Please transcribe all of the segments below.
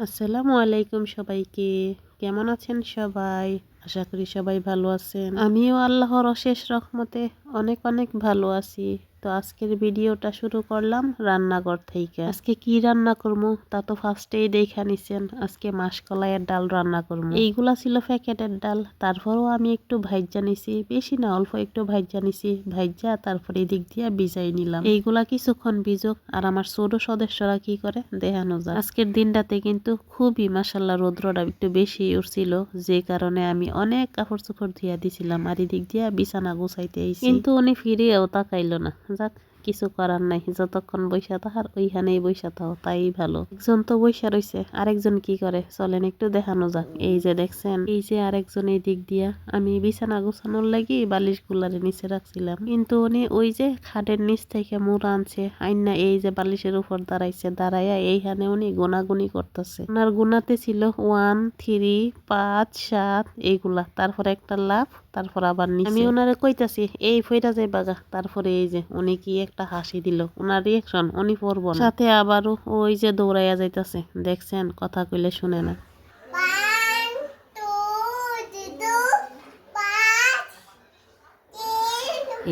আসসালামু আলাইকুম সবাইকে। কেমন আছেন সবাই? আশা করি সবাই ভালো আছেন। আমিও আল্লাহর অশেষ রহমতে অনেক অনেক ভালো আছি। তো আজকের ভিডিওটা শুরু করলাম রান্নাঘর থেকে। আজকে কি রান্না করবো তা তো ফার্স্টেই দেখা নিছেন। আজকে মাসকলাইয়ের ডাল রান্না করবো। এইগুলা ছিল প্যাকেটের ডাল, তারপরেও আমি একটু ভাইজা নিছি, বেশি না অল্প একটু ভাইজা নিছি। ভাইজা তারপরে এদিক দিয়ে ভিজাই নিলাম। এইগুলা কিছুক্ষণ ভিজুক। আর আমার ছোট সদস্যরা কি করে দেখানো যায়। আজকের দিনটাতে কিন্তু খুবই মাশাআল্লাহ রৌদ্রটা একটু বেশি উঠছিল, যে কারণে আমি অনেক কাপড় চোপড় ধুইয়া দিছিলাম আর এদিক দিয়া বিছানা গুছাইতে আইছি। কিন্তু উনি ফিরেও তাকাইলো না। যাক, কিছু করার নাই, যতক্ষণ বৈশা থাকার ওইখানেই বৈশা থাও, তাই ভালো। একজন তো বৈশা রয়েছে, আরেকজন কি করে চলেন একটু দেখানো যাক। এই যে দেখছেন, এই যে আরেকজন এই দিক দিয়া, আমি বিছানা গোছানোর লাগি বালিশ গুলারে নিচে রাখছিলাম, কিন্তু উনি ওই যে খাটের নিচ থেকে মুড়া আনছে আইনা এই যে বালিশের উপর দাঁড়াইছে, দাঁড়াইয়া এইখানে উনি গোনাগুনি করতেছে। ওনার গুনাতে ছিল 1 3 5 7 এইগুলা, তারপরে একটা লাভ, তারপর আবার নিচে। আমি ওনারে কইতাছি এই ফইরা যাই বাগা, তারপরে এই যে উনি কি একটা হাসি দিল। ওনার রিয়াকশন উনি পড়বো না, সাথে আবারও ওই যে দৌড়াইয়া যাইতাছে। দেখছেন, কথা কইলে শুনে না।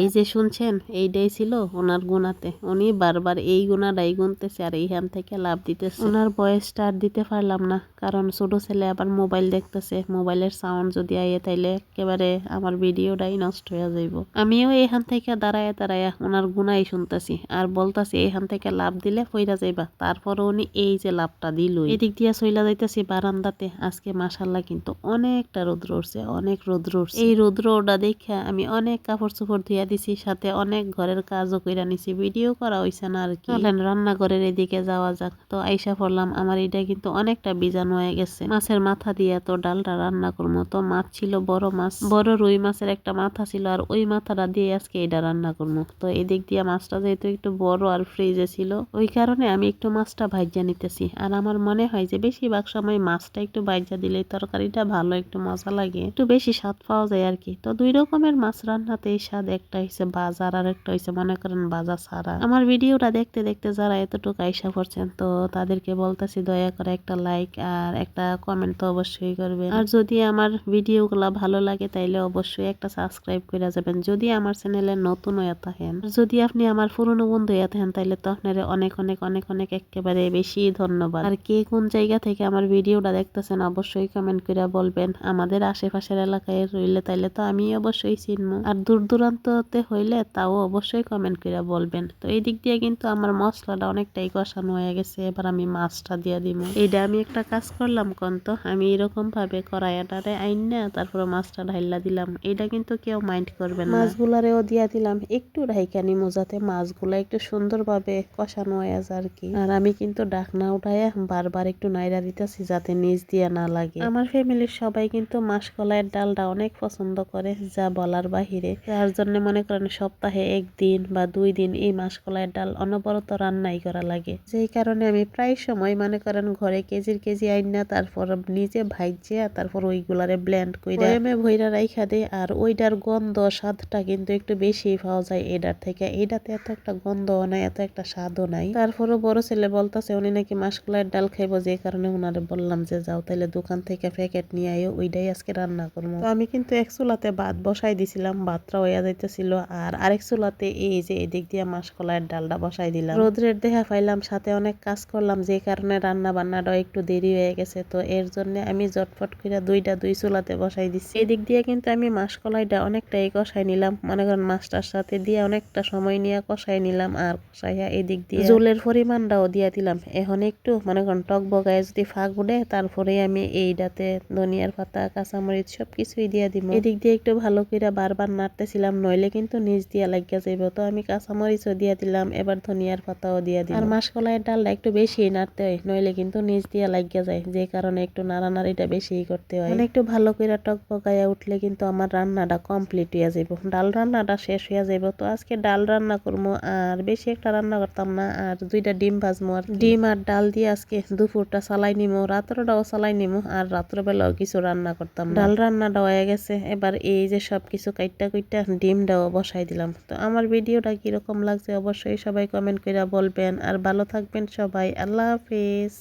এই যে শুনছেন, এইটাই ছিল ওনার গুণাতে। উনি বারবার এই গুণাটাই গুনতেছে আর এইখান থেকে লাভ দিতেছে। ওনার বয়সটা আর দিতে পারলাম না, কারণ ছোট ছেলে আবার মোবাইল দেখতেছে। মোবাইলের সাউন্ড যদি আইয়ে তাইলে একেবারে আমার ভিডিওটাই নষ্ট হয়ে যাইব। আমিও এখান থেকে দাঁড়ায়া দাঁড়ায়া ওনার গুণাই শুনতেছি আর বলতাছি এখান থেকে লাভ দিলে ফইরা যাইবা। তারপর উনি এই যে লাভটা দিল, এদিক দিয়া চইলা যাইতেছি বারান্দাতে। আজকে মাশাআল্লাহ কিন্তু অনেকটা রৌদ্র উঠছে, অনেক রৌদ্র উঠছে। এই রৌদ্রটা দেখে আমি অনেক কাপড় চোপড় ধুইয়া দিছি, সাথে অনেক ঘরের কাজও কইরা নিছি। ভিডিও করা হইছে না আর কি। চলেন রান্নাঘরের এদিকে যাওয়া যাক। তো আইসা পড়লাম, আমার এটা কিন্তু অনেকটা বীজাণু হয়ে গেছে। মাছের মাথা দিয়ে তো ডালটা রান্না করবো। তো মাছ ছিল বড় মাছ, বড় রুই মাছের একটা মাথা ছিল, আর ওই মাথাটা দিয়ে আজকে এটা রান্না করবো। তো এদিক দিয়ে মাছটা যেহেতু একটু বড় আর ফ্রিজে ছিল, ওই কারণে আমি একটু মাছটা ভাইজা নিতেছি। আর আমার মনে হয় যে বেশিরভাগ সময় মাছটা একটু ভাইজা দিলে তরকারিটা ভালো, একটু মজা লাগে, একটু বেশি স্বাদ পাওয়া যায় আর কি। তো 2 রকমের মাছ রান্নাতে এই স্বাদ, একটা হইছে বাজার আর একটা হইছে মনে করেন বাজার ছাড়া। আমার ভিডিওটা দেখতে দেখতে যারা এতটুকু আইসা পড়ছেন, তো তাদেরকে বলতেছি দয়া করে একটা লাইক আর একটা কমেন্ট তো অবশ্যই করবেন। আর যদি আমার ভিডিওগুলা ভালো লাগে তাইলে অবশ্যই একটা সাবস্ক্রাইব করে যাবেন যদি আমার চ্যানেলে নতুন হয়ে থাকেন। যদি আপনি আমার পুরনো বন্ধু হয়ে থাকেন তাইলে তো আপনারা অনেক অনেক অনেক অনেক একেবারে বেশি ধন্যবাদ। আর কে কোন জায়গা থেকে আমার ভিডিওটা দেখতেছেন অবশ্যই কমেন্ট করে বলবেন। আমাদের আশেপাশের এলাকায় রইলে তাইলে তো আমি অবশ্যই চিনবো, আর দূর দূরান্ততে হইলে তাও অবশ্যই কমেন্ট করে বলবেন। তো এই দিক দিয়ে কিন্তু আমার মশলাটা অনেকটাই কষানো হয়ে গেছে। এবার আমি মাছটা দিয়ে দিব। এইটা আমি একটা কাজ করলাম কন্ত, আমি এরকম ভাবে কড়াইটারে আইনা তারপরে মাছটা ঢাইলা দিলাম। এটা কিন্তু কেউ মাইন্ড করবেন না। মাছগুলারেও দিয়া দিলাম একটু ঢাইকা নিমু, যাতে মাছগুলা একটু সুন্দরভাবে কষানো হয়ে যায় আর কি। আর আমি কিন্তু ঢাকনা উঠাইয়া বারবার একটু নাইড়া দিতেছি যাতে নিচ দিয়া না লাগে। আমার ফ্যামিলির সবাই কিন্তু মাসকলাইয়ের ডালটা অনেক পছন্দ করে, যা বলার বাহিরে। তার জন্য মনে করেন সপ্তাহে 1 দিন বা 2 দিন এই মাসকলাইয়ের ডাল অনবরত রান্নাই করা লাগে। যেই কারণে আমি প্রায় সময় মনে করেন ঘরে কেজির কেজি আইনা তারপর নিজে ভাইজিয়া তারপর ওইগুলারে ব্লেন্ড কইরা বয়ামে ভইরা রাইখা দেই। আর ওইটার গন্ধ স্বাদটা কিন্তু একটু বেশি পাওয়া যায় এটার থেকে। এটাতে এত একটা গন্ধও নাই, এত একটা স্বাদও নাই। তারপরও বড় ছেলে বলতেছে উনি নাকি মাসকলাইয়ের ডাল খাইবো, যে কারণে ওনারে বললাম যে যাও তাইলে দোকান থেকে প্যাকেট নিয়ে আইও, ওইটাই আজকে রান্না করবো। তো আমি কিন্তু এক চুলাতে ভাত বসাই দিছিলাম, ভাতটা হইয়া যাইতেছিল। আর আরেক চুলাতে এই যে এদিক দিয়ে মাসকলাইয়ের ডালটা বসাই দিলাম। রোদ্রের দেখা পাইলাম, সাথে অনেক কাজ করলাম, যে কারণে রান্না বান্নাটাও একটু দেরি হয়ে গেছে। তো এর জন্য আমি জটফট করে দুই চুলাতে বসাই দিচ্ছি। এদিক দিয়ে কিন্তু আমি মাসকলাইটা অনেকটাই কষাই নিলাম, মনে করেন মাছটার সাথে দিয়ে অনেকটা সময় নিয়ে কষাই নিলাম। আর কষাইয়া এদিক দিয়ে জলের পরিমাণটাও দিয়ে দিলাম। এখন একটু মনে করেন টক বগায় যদি ফাঁক উঠে তারপরে আমি এইটাতে ধনিয়ার পাতা কাঁচামরিচ সবকিছুই দিয়ে দিব। এদিক দিয়ে একটু ভালো করে বারবার নাড়তেছিলাম, নইলে কিন্তু নিচ দিয়া লাগিয়া যাইব। তো আমি কাঁচামরিচও দিয়ে দিলাম, এবার ধনিয়ার পাতাও দিয়ে দিলাম। আর মাসকলাইয়ের ডালটা একটু বেশি নাড়তে হয়, নইলে কিন্তু নিচ দিয়া লাগিয়া যায়, যে কারণে একটু নাড়ানাড়িটা বেশি করতে হয়। মানে একটু ভালো করে টক বগাইয়া উঠলে কিন্তু আমার রান্নাটা কমপ্লিট হয়ে যাইব, ডাল রান্নাটা শেষ হয়ে যাইব। তো আজকে ডাল রান্না করবো, আর বেশি একটা রান্না করতাম না, আর 2টা ডিম ভাজবো। আর ডিম আর ডাল দিয়ে আজকে দুপুরটা চালাই নিমো, রাত্রটাও চালাই নিমো, আর রাত্রবেলাও কিছু রান্না করতাম। ডাল রান্নাটা হয়ে গেছে, এবার এই যে সবকিছু কাইটটা কুইটটা ডিমটাও বসাই দিলাম। তো আমার ভিডিওটা কিরকম লাগছে অবশ্যই সবাই কমেন্ট করে বলবেন। আর ভালো থাকবেন সবাই, আল্লাহ হাফেজ।